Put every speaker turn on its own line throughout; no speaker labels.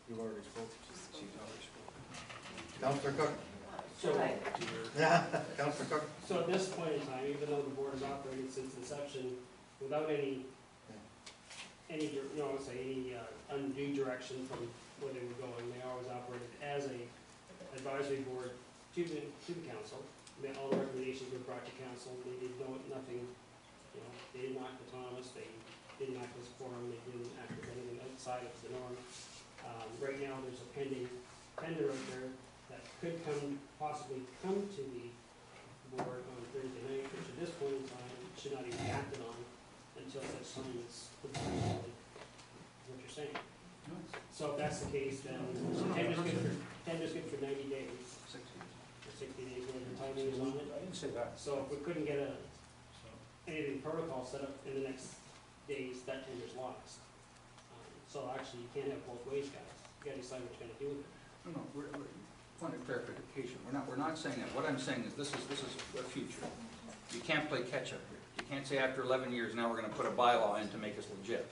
You've already spoken.
She's already spoken.
Councillor Cook?
So,
Yeah, Councillor Cook?
so at this point in time, even though the board has operated since inception without any undue direction from where they were going, they always operated as a advisory board to the council. All the recommendations were brought to council. They did nothing, they didn't act autonomous. They didn't act as a forum. They didn't act as anything outside of the norm. Right now, there's a pending tender out there that could possibly come to the board on Thursday night, which at this point in time should not even be acted on until such time as the board is what you're saying. So if that's the case, then tender's good for 90 days. 60 days, whatever the timing is on it.
I didn't say that.
So if we couldn't get anything protocol set up in the next days, that tender's lost. So actually, you can't have both ways, guys. You gotta decide what you're gonna do with it.
No, we're point of clarification. We're not saying that. What I'm saying is this is the future. You can't play catch up here. You can't say after 11 years now we're gonna put a bylaw in to make us legit.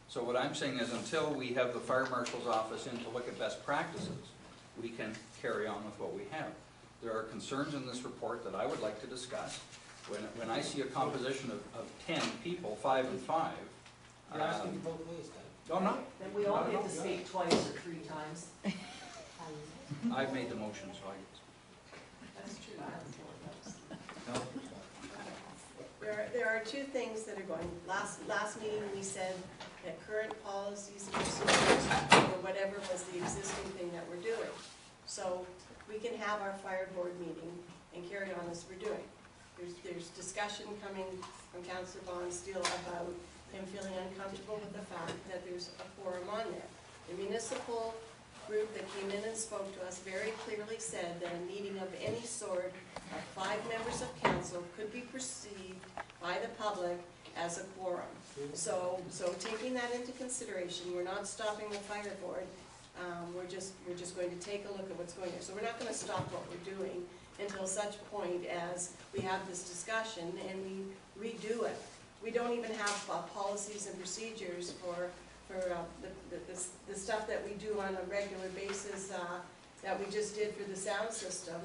So what I'm saying is until we have the fire marshal's office in to look at best practices, we can carry on with what we have. There are concerns in this report that I would like to discuss. When I see a composition of 10 people, 5 and 5.
You're asking both ways, then.
Oh, no.
Then we all get to speak twice or 3 times.
I've made the motion, so I guess.
That's true.
No?
There are two things that are going. Last meeting, we said that current policies and procedures, or whatever was the existing thing that we're doing. So we can have our fire board meeting and carry on as we're doing. There's discussion coming from Councillor Bonsteel about him feeling uncomfortable with the fact that there's a quorum on there. The municipal group that came in and spoke to us very clearly said that a meeting of any sort of 5 members of council could be perceived by the public as a quorum. So taking that into consideration, we're not stopping the fire board. We're just going to take a look at what's going on. So we're not going to stop what we're doing until such point as we have this discussion and we redo it. We don't even have policies and procedures for the stuff that we do on a regular basis that we just did for the sound system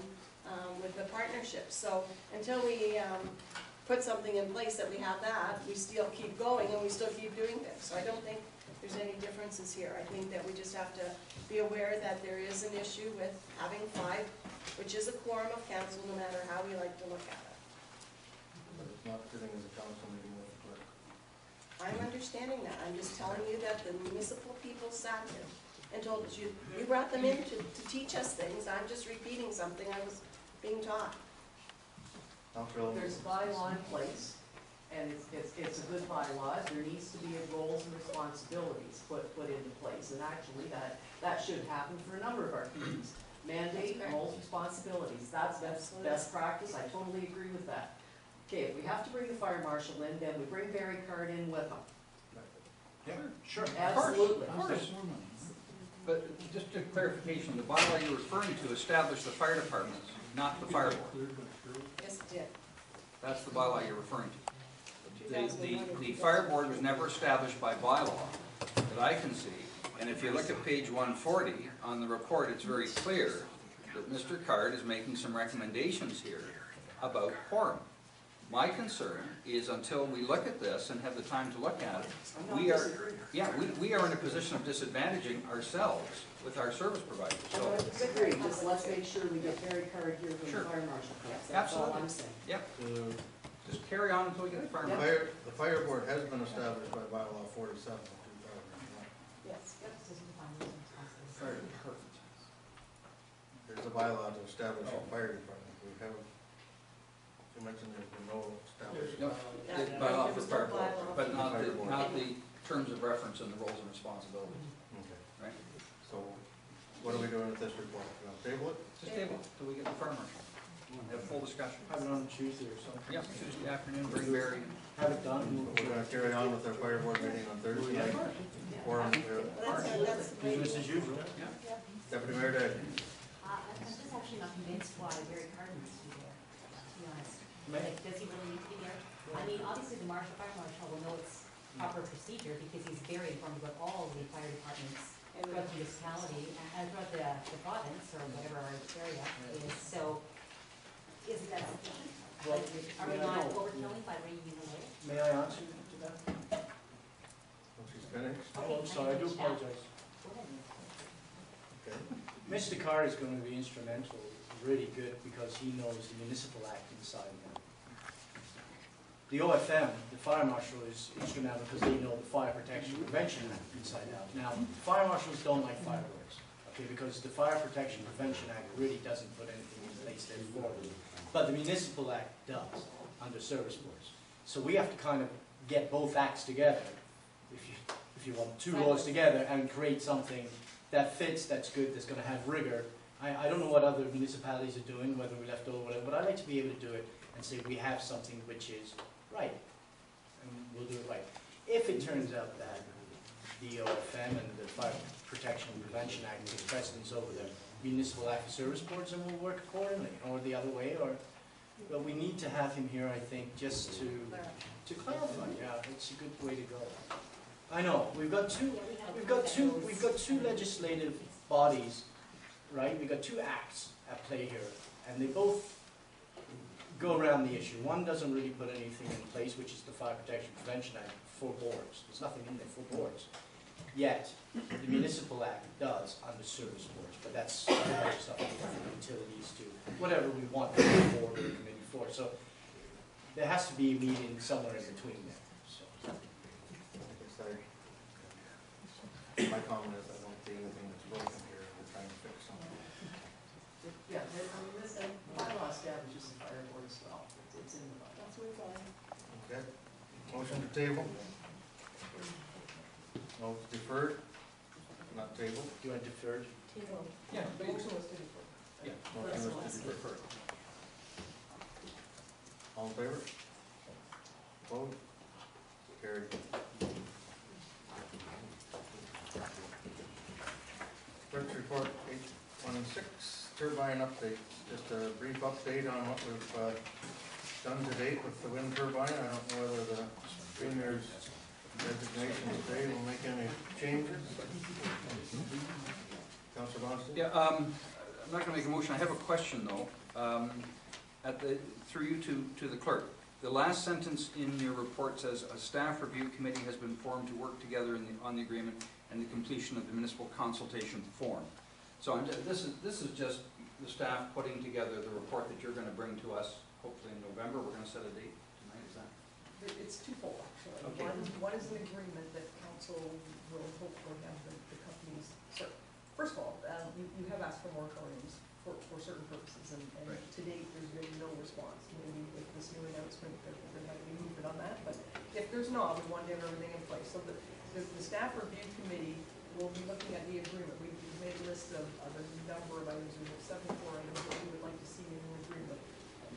with the partnership. So until we put something in place that we have that, we still keep going and we still keep doing things. So I don't think there's any differences here. I think that we just have to be aware that there is an issue with having 5, which is a quorum of council, no matter how we like to look at it.
But it's not sitting as a council meeting with the clerk.
I'm understanding that. I'm just telling you that the municipal people sat here and told us you brought them in to teach us things. I'm just repeating something I was being taught.
There's a bylaw in place, and it's a good bylaw. There needs to be roles and responsibilities put into place, and actually that should happen for a number of our communities. Mandate, roles, responsibilities. That's best practice. I totally agree with that. Okay, if we have to bring the fire marshal in, then we bring Barry Card in with him.
Yeah, sure.
Absolutely.
Of course. But just a clarification, the bylaw you're referring to established the fire departments, not the fire board.
Yes, it did.
That's the bylaw you're referring to. The fire board was never established by bylaw that I can see. And if you look at page 140 on the report, it's very clear that Mr. Card is making some recommendations here about quorum. My concern is until we look at this and have the time to look at it, we are in a position of disadvantaging ourselves with our service providers.
I don't disagree, just let's make sure we get Barry Card here from the fire marshal. That's all I'm saying.
Yep. Just carry on until we get the fire marshal.
The fire board has been established by bylaw 47 of 2001.
Yes.
Fire department.
There's a bylaw to establish a fire department. We have, you mentioned there's been no established.
No, the bylaw for fire board, but not the terms of reference and the roles and responsibilities.
Okay.
Right?
So what are we doing with this report? We're going to table it?
Just table till we get the fire marshal. Have full discussion.
Have it on Tuesday or something.
Yeah, Tuesday afternoon, bring Barry.
Have it done.
We're going to carry on with our fire board meeting on Thursday night. Quorum,
That's
Business as usual.
Yeah.
Deputy Mayor Day.
I'm just actually not convinced why Barry Card needs to be there, to be honest. Like, does he really need to be there? I mean, obviously the fire marshal will know it's proper procedure because he's very informed about all the fire departments throughout the municipality, and throughout the province, or whatever our area is, so isn't that sufficient?
Well,
Are we
may I
not
know-
overkilling by bringing in the lawyer?
May I answer to that?
When she's finished,
Oh, I'm sorry, I do apologize.
Go ahead.
okay.
Mr. Carr is going to be instrumental, really good, because he knows the municipal act inside and out. The OFM, the fire marshal, is instrumental because they know the fire protection prevention act inside out. Now, fire marshals don't like fireworks, okay, because the fire protection prevention act really doesn't put anything in place there for them. But the municipal act does, under service boards. So we have to kind of get both acts together, if you want two laws together, and create something that fits, that's good, that's gonna have rigor. I don't know what other municipalities are doing, whether we left over, whatever, but I'd like to be able to do it and say we have something which is right, and we'll do it right. If it turns out that the OFM and the Fire Protection and Prevention Act takes precedence over the municipal act of service boards, and we'll work accordingly, or the other way, or, but we need to have him here, I think, just to clarify, yeah, it's a good way to go. I know, we've got two legislative bodies, right? We've got two acts at play here, and they both go around the issue. One doesn't really put anything in place, which is the Fire Protection Prevention Act for boards. There's nothing in there for boards. Yet, the Municipal Act does under service boards, but that's other stuff for utilities to, whatever we want the board or the committee for. So, there has to be a meeting somewhere in between there, so.
My comment is I don't see anything that's broken here, we're trying to fix something.
Yeah, this bylaw establishes the fire board as well, it's in the bylaw.
Let's move on.
Okay, motion to table? No, deferred, not table?
Do you want deferred?
Table.
Yeah,
Motion was to defer.
Yeah.
Motion was to defer. All in favor? Vote? Carried. Clerk's report, 826, turbine update. Just a brief update on what we've done to date with the wind turbine. I don't know whether the premier's designation today will make any changes. Councilor Boston?
Yeah, I'm not gonna make a motion, I have a question though, through you to the clerk. The last sentence in your report says, a staff review committee has been formed to work together on the agreement and the completion of the municipal consultation form. So this is just the staff putting together the report that you're gonna bring to us, hopefully in November. We're gonna set a date tonight, is that?
It's twofold, actually.
Okay.
One is an agreement that council will hopefully have the companies, so, first of all, you have asked for moratoriums for certain purposes, and
Right.
to date, there's been no response. Maybe with this new announcement, there might be movement on that, but if there's not, we want to have everything in place. So the staff review committee will be looking at the agreement. We've made a list of a number of items, we have 74 items that we would like to see in an agreement.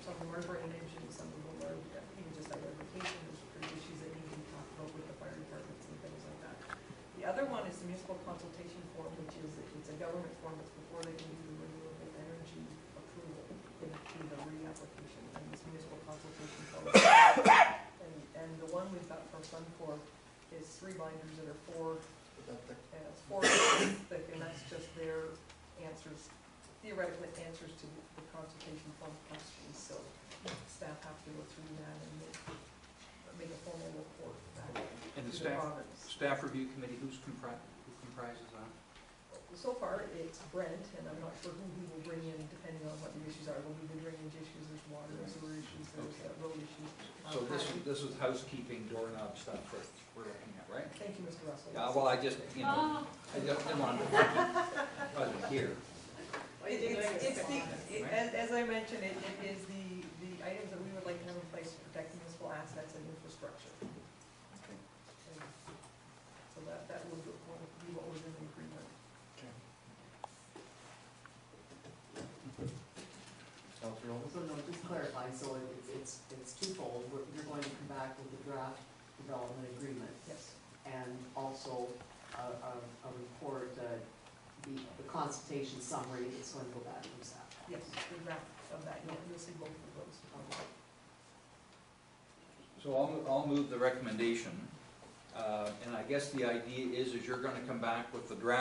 Some of them are drainage, and some of them are even just identification, there's pretty issues that need to be talked about with the fire departments and things like that. The other one is the municipal consultation form, which is, it's a government form, it's before they can do the renewable energy approval in the reapplication, and this municipal consultation form. And the one we've got from Suncor is 3 binders that are 4 thick, and that's just their answers, theoretical answers to the consultation form questions, so staff have to go through that and make a formal report back
And the
to the province.
staff review committee, who comprises that?
So far, it's Brent, and I'm not sure who he will bring in, depending on what the issues are. There'll be the drainage issues, there's water and sewer issues, there's road issues.
So this is housekeeping, doorknob stuff that we're looking at, right?
Thank you, Mr. Russell.
Yeah, well, I just, I didn't want to, I wasn't here.
As I mentioned, it is the items that we would like to have in place to protect municipal assets and infrastructure. And so that would be what was in the agreement.
Councilor Holmes?
So no, just clarify, so it's twofold, you're going to come back with a draft development agreement,
Yes.
and also a report, the consultation summary is going to go back to staff.
Yes, the draft of that, you'll see both of those.
So I'll move the recommendation, and I guess the idea is you're gonna come back with the draft